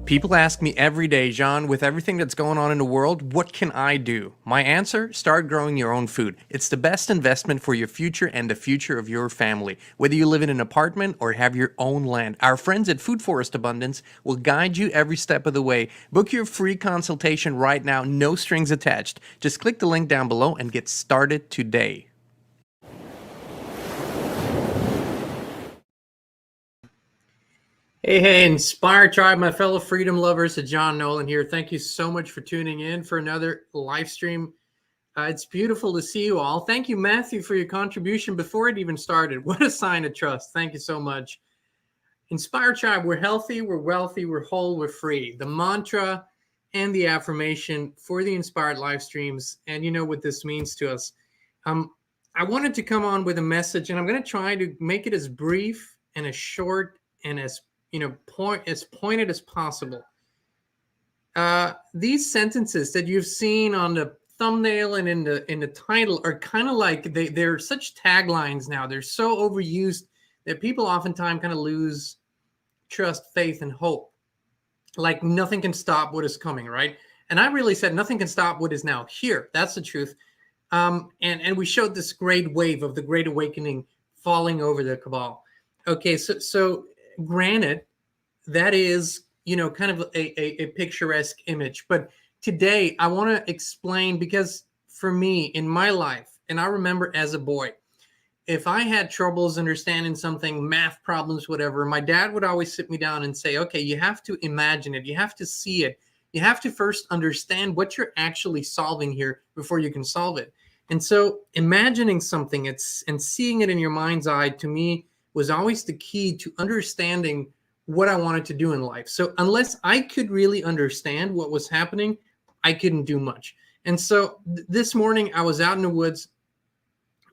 People ask me every day, John, with everything that's going on in the world, what can I do? My answer, start growing your own food. It's the best investment for your future and the future of your family. Whether you live in an apartment or have your own land, our friends at Food Forest Abundance will guide you every step of the way. Book your free consultation right now, no strings attached. Just click the link down below and get started today. Hey, Inspire Tribe, my fellow freedom lovers, it's John Nolan here. Thank you so much for tuning in for another live stream. It's beautiful to see you all. Thank you, Matthew, for your contribution before it even started. What a sign of trust. Thank you so much. Inspire Tribe, we're healthy, we're wealthy, we're whole, we're free. The mantra and the affirmation for the Inspired live streams, and you know what this means to us. I wanted to come on with a message, and I'm going to try to make it as brief and as short and as pointed as possible. These sentences that you've seen on the thumbnail and in the title are kind of like they're such taglines now. They're so overused that people oftentimes kind of lose trust, faith, and hope. Like nothing can stop what is coming, right? And I really said nothing can stop what is now here. That's the truth. And we showed this great wave of the Great Awakening falling over the cabal. Okay, so granted, that is, kind of a picturesque image. But today I want to explain, because for me in my life, and I remember as a boy, if I had troubles understanding something, math problems, whatever, my dad would always sit me down and say, okay, you have to imagine it. You have to see it. You have to first understand what you're actually solving here before you can solve it. And so imagining something and seeing it in your mind's eye, to me, was always the key to understanding what I wanted to do in life. So unless I could really understand what was happening, I couldn't do much. And so this morning I was out in the woods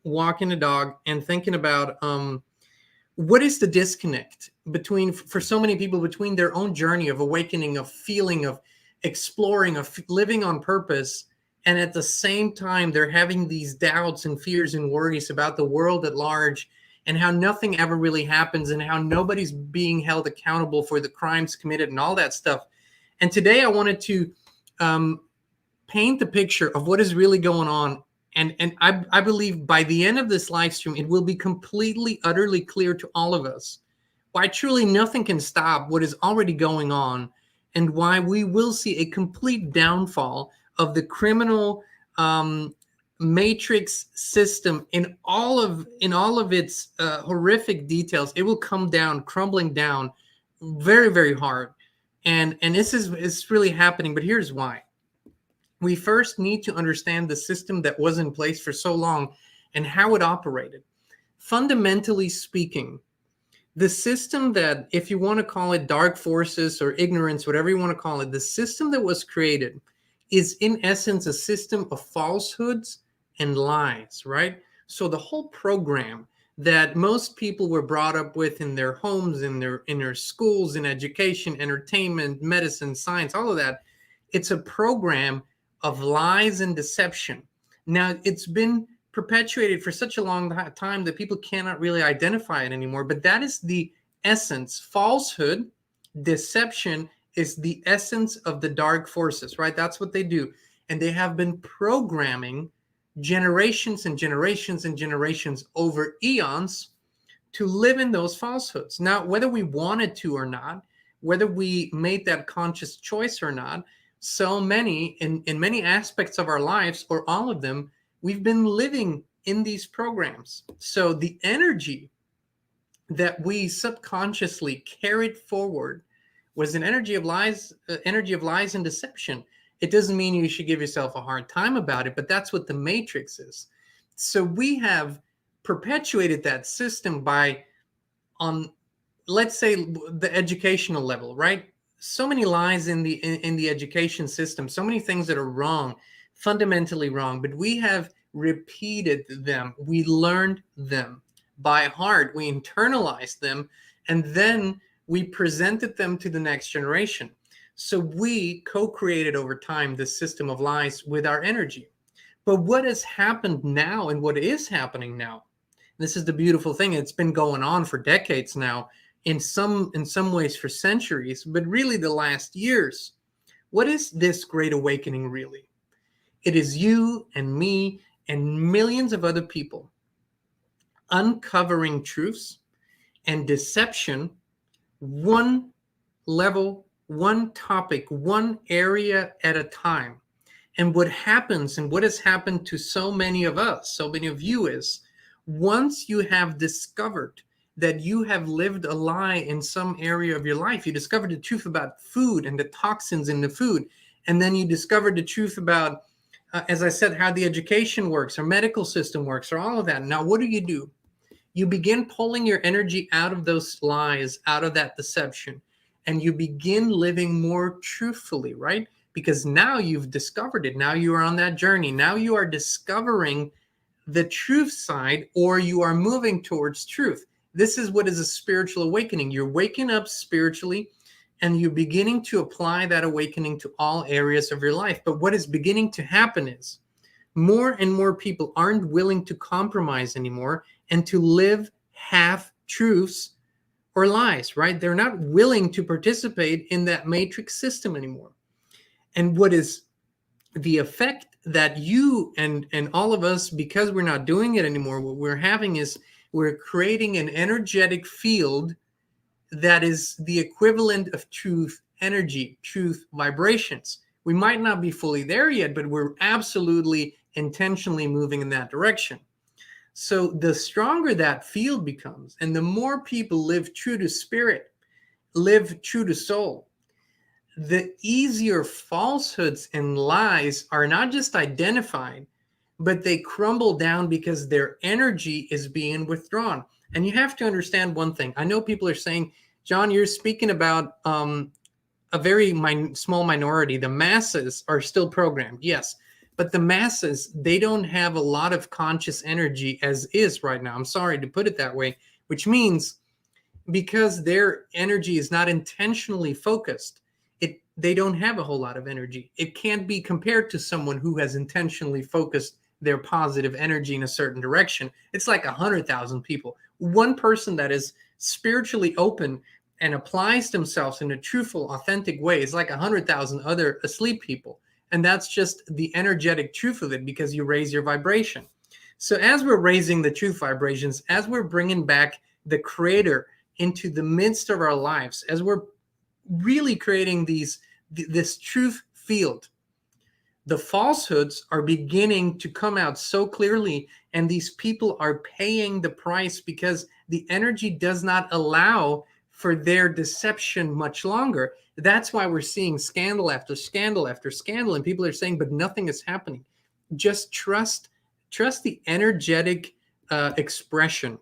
walking the dog and thinking about what is the disconnect between, for so many people, between their own journey of awakening, of feeling, of exploring, of living on purpose, and at the same time they're having these doubts and fears and worries about the world at large, and how nothing ever really happens, and how nobody's being held accountable for the crimes committed and all that stuff. And today I wanted to paint the picture of what is really going on. And I believe by the end of this live stream, it will be completely, utterly clear to all of us why truly nothing can stop what is already going on, and why we will see a complete downfall of the criminal matrix system in all of its horrific details. It will come down, crumbling down very, very hard. And this is really happening, but here's why. We first need to understand the system that was in place for so long and how it operated. Fundamentally speaking, the system that, if you want to call it dark forces or ignorance, whatever you want to call it, the system that was created is in essence a system of falsehoods and lies, right? So the whole program that most people were brought up with in their homes, in their schools, in education, entertainment, medicine, science, all of that, it's a program of lies and deception. Now, it's been perpetuated for such a long time that people cannot really identify it anymore, but that is the essence. Falsehood, deception is the essence of the dark forces, right? That's what they do. And they have been programming generations and generations and generations over eons to live in those falsehoods. Now, whether we wanted to or not, whether we made that conscious choice or not, so many, in many aspects of our lives, or all of them, we've been living in these programs. So the energy that we subconsciously carried forward was an energy of lies and deception. It doesn't mean you should give yourself a hard time about it, but that's what the matrix is. So we have perpetuated that system by, on, let's say, the educational level, right? So many lies in the education system, so many things that are wrong, fundamentally wrong, but we have repeated them. We learned them by heart. We internalized them, and then we presented them to the next generation. So we co-created over time this system of lies with our energy. But what has happened now, and what is happening now, this is the beautiful thing. It's been going on for decades now, in some ways for centuries, but really the last years. What is this great awakening really? It is you and me and millions of other people uncovering truths and deception, one level, one topic, one area at a time. And what happens, and what has happened to so many of us, so many of you, is once you have discovered that you have lived a lie in some area of your life, you discovered the truth about food and the toxins in the food, and then you discovered the truth about, as I said, how the education works, or medical system works, or all of that. Now, what do? You begin pulling your energy out of those lies, out of that deception, and you begin living more truthfully, right? Because now you've discovered it. Now you are on that journey. Now you are discovering the truth side, or you are moving towards truth. This is what is a spiritual awakening. You're waking up spiritually, and you're beginning to apply that awakening to all areas of your life. But what is beginning to happen is more and more people aren't willing to compromise anymore and to live half truths or lies, right? They're not willing to participate in that matrix system anymore. And what is the effect that you and all of us, because we're not doing it anymore, what we're having is we're creating an energetic field that is the equivalent of truth energy, truth vibrations. We might not be fully there yet, but we're absolutely intentionally moving in that direction. So the stronger that field becomes, and the more people live true to spirit, live true to soul, the easier falsehoods and lies are not just identified, but they crumble down because their energy is being withdrawn. And you have to understand one thing. I know people are saying, John, you're speaking about a very small minority. The masses are still programmed. Yes. But the masses, they don't have a lot of conscious energy as is right now. I'm sorry to put it that way, which means because their energy is not intentionally focused, they don't have a whole lot of energy. It can't be compared to someone who has intentionally focused their positive energy in a certain direction. It's like 100,000 people. One person that is spiritually open and applies themselves in a truthful, authentic way is like 100,000 other asleep people. And that's just the energetic truth of it, because you raise your vibration. So as we're raising the truth vibrations, as we're bringing back the creator into the midst of our lives, as we're really creating this truth field, the falsehoods are beginning to come out so clearly, and these people are paying the price because the energy does not allow for their deception much longer. That's why we're seeing scandal after scandal after scandal, and people are saying, but nothing is happening. Just trust the energetic expression.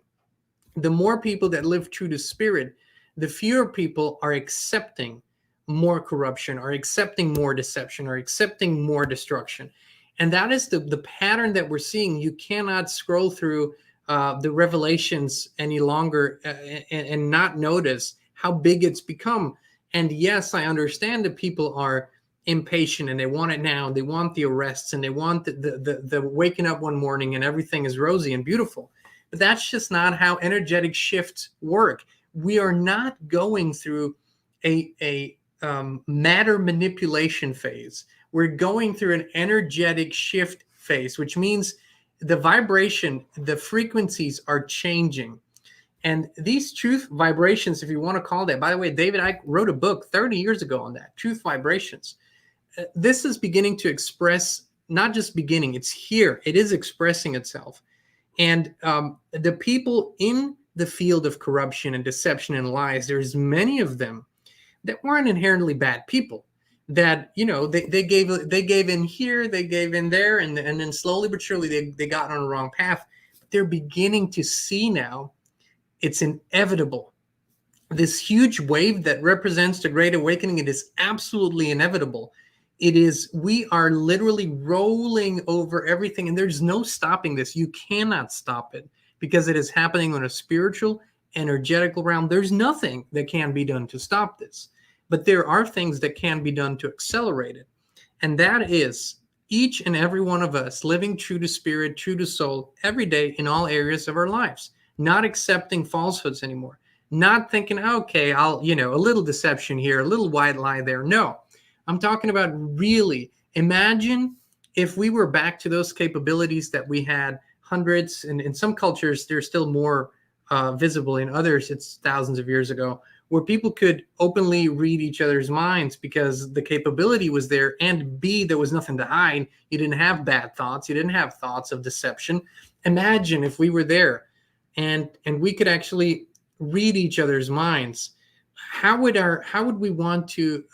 The more people that live true to spirit, the fewer people are accepting more corruption, are accepting more deception, are accepting more destruction. And that is the pattern that we're seeing. You cannot scroll through the revelations any longer and not notice how big it's become. And yes, I understand that people are impatient and they want it now. They want the arrests and they want the waking up one morning and everything is rosy and beautiful. But that's just not how energetic shifts work. We are not going through a matter manipulation phase. We're going through an energetic shift phase, which means the vibration, the frequencies are changing. And these truth vibrations, if you want to call that, by the way, David Icke wrote a book 30 years ago on that, Truth Vibrations. This is beginning to express, not just beginning, it's here. It is expressing itself. And the people in the field of corruption and deception and lies, there's many of them that weren't inherently bad people. That, you know, they gave in here, they gave in there, and then slowly but surely they got on the wrong path. But they're beginning to see now it's inevitable. This huge wave that represents the Great Awakening, it is absolutely inevitable. It is, we are literally rolling over everything, and there's no stopping this. You cannot stop it because it is happening on a spiritual, energetical realm. There's nothing that can be done to stop this, but there are things that can be done to accelerate it. And that is each and every one of us living true to spirit, true to soul, every day in all areas of our lives, not accepting falsehoods anymore, not thinking, okay, I'll, you know, a little deception here, a little white lie there. No. I'm talking about really imagine if we were back to those capabilities that we had hundreds, and in some cultures, they're still more visible. In others, it's thousands of years ago, where people could openly read each other's minds because the capability was there. And B, there was nothing to hide. You didn't have bad thoughts. You didn't have thoughts of deception. Imagine if we were there and we could actually read each other's minds. How would we want to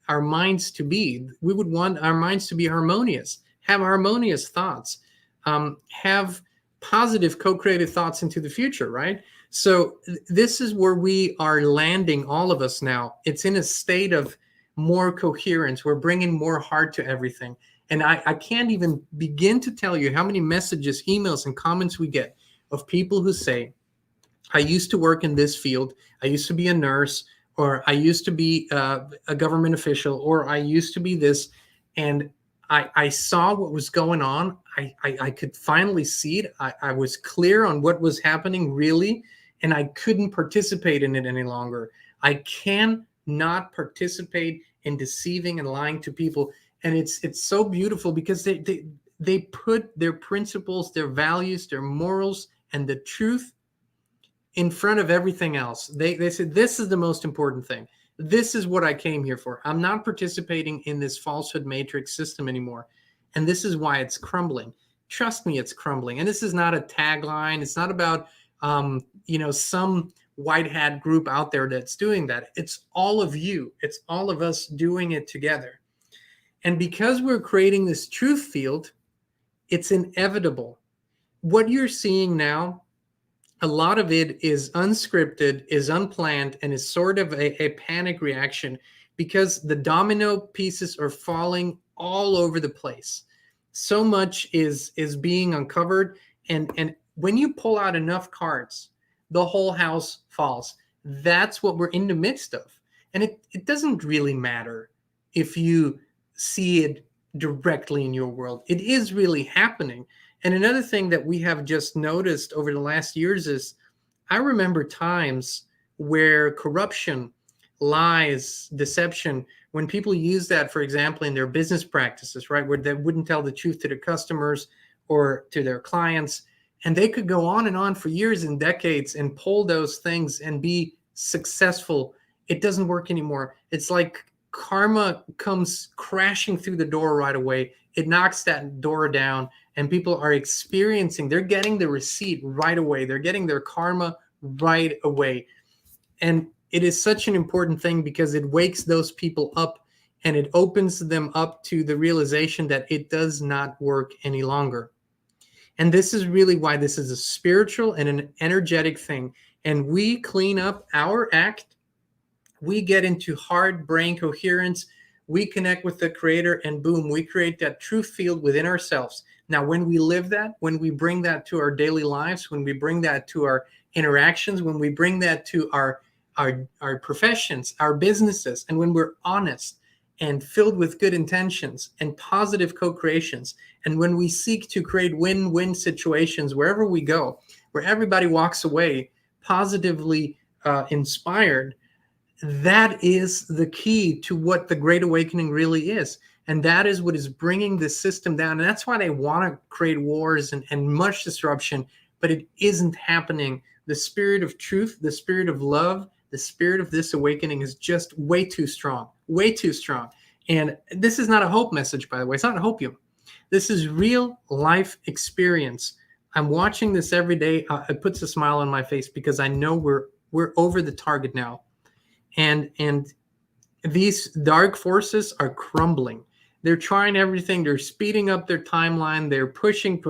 our minds to be? We would want our minds to be harmonious, have harmonious thoughts, have positive co-created thoughts into the future, right? So this is where we are landing, all of us now. It's in a state of more coherence. We're bringing more heart to everything. And I can't even begin to tell you how many messages, emails, and comments we get of people who say, I used to work in this field. I used to be a nurse, or I used to be a government official, or I used to be this, and I saw what was going on. I could finally see it. I was clear on what was happening really, and I couldn't participate in it any longer. I cannot participate in deceiving and lying to people. And it's so beautiful because they put their principles, their values, their morals, and the truth in front of everything else. They said, this is the most important thing. This is what I came here for. I'm not participating in this falsehood matrix system anymore. And this is why it's crumbling. Trust me, it's crumbling. And this is not a tagline. It's not about, some white hat group out there that's doing that. It's all of you. It's all of us doing it together. And because we're creating this truth field, it's inevitable. What you're seeing now, a lot of it is unscripted, is unplanned, and is sort of a panic reaction because the domino pieces are falling all over the place. So much is being uncovered. And when you pull out enough cards, the whole house falls. That's what we're in the midst of. And it doesn't really matter if you see it directly in your world. It is really happening. And another thing that we have just noticed over the last years is I remember times where corruption, lies, deception, when people use that, for example, in their business practices, right, where they wouldn't tell the truth to their customers or to their clients, and they could go on and on for years and decades and pull those things and be successful. It doesn't work anymore. It's like karma comes crashing through the door right away. It knocks that door down, and people are experiencing, they're getting the receipt right away. They're getting their karma right away. And it is such an important thing because it wakes those people up and it opens them up to the realization that it does not work any longer. And this is really why this is a spiritual and an energetic thing. And we clean up our act, we get into hard brain coherence, we connect with the creator, and boom, we create that truth field within ourselves. Now, when we live that, when we bring that to our daily lives, when we bring that to our interactions, when we bring that to our professions, our businesses, and when we're honest and filled with good intentions and positive co-creations, and when we seek to create win-win situations wherever we go, where everybody walks away positively inspired, that is the key to what the Great Awakening really is. And that is what is bringing the system down. And that's why they want to create wars and much disruption, but it isn't happening. The spirit of truth, the spirit of love, the spirit of this awakening is just way too strong, way too strong. And this is not a hope message, by the way. It's not a hopium. This is real life experience. I'm watching this every day. It puts a smile on my face because I know we're over the target now. And these dark forces are crumbling. They're trying everything. They're speeding up their timeline. They're pushing,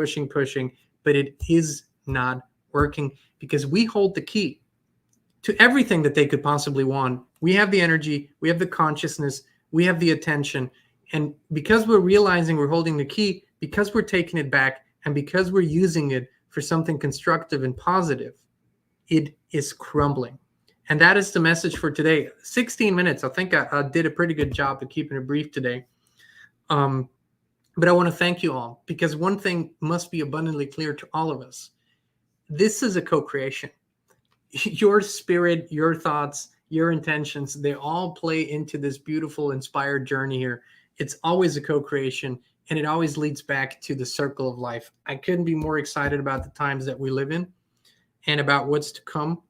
but it is not working because we hold the key to everything that they could possibly want. We have the energy, we have the consciousness, we have the attention. And because we're realizing we're holding the key, because we're taking it back, and because we're using it for something constructive and positive, it is crumbling. And that is the message for today. 16 minutes. I think I did a pretty good job of keeping it brief today. But I want to thank you all, because one thing must be abundantly clear to all of us. This is a co-creation. Your spirit, your thoughts, your intentions, they all play into this beautiful, inspired journey here. It's always a co-creation, and it always leads back to the circle of life. I couldn't be more excited about the times that we live in and about what's to come.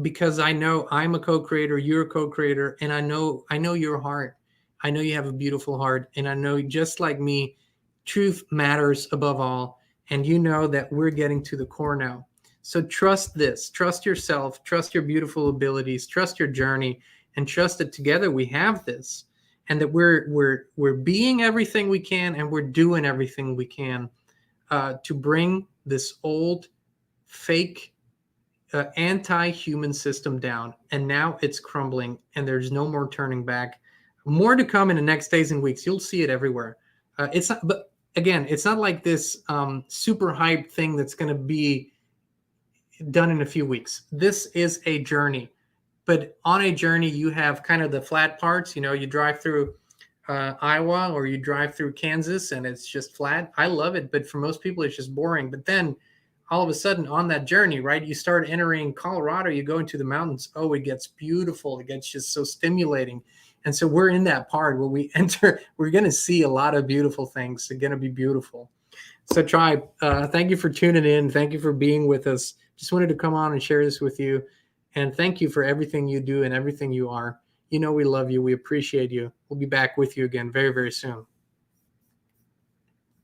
Because I know I'm a co-creator, you're a co-creator, and I know your heart. I know you have a beautiful heart, and I know, just like me, truth matters above all. And you know that we're getting to the core now. So trust this, trust yourself, trust your beautiful abilities, trust your journey, and trust that together we have this, and that we're being everything we can, and we're doing everything we can to bring this old, fake, anti-human system down. And now it's crumbling, and there's no more turning back. More to come in the next days and weeks. You'll see it everywhere. It's not, but again, it's not like this super hype thing that's going to be done in a few weeks. This is a journey, but on a journey, you have kind of the flat parts. You know, you drive through Iowa or you drive through Kansas and it's just flat. I love it, but for most people, it's just boring. But then all of a sudden on that journey, right, you start entering Colorado, you go into the mountains. Oh, it gets beautiful. It gets just so stimulating. And so we're in that part where we enter, we're going to see a lot of beautiful things. They're going to be beautiful. So Tribe, thank you for tuning in. Thank you for being with us. Just wanted to come on and share this with you. And thank you for everything you do and everything you are. You know, we love you. We appreciate you. We'll be back with you again very, very soon.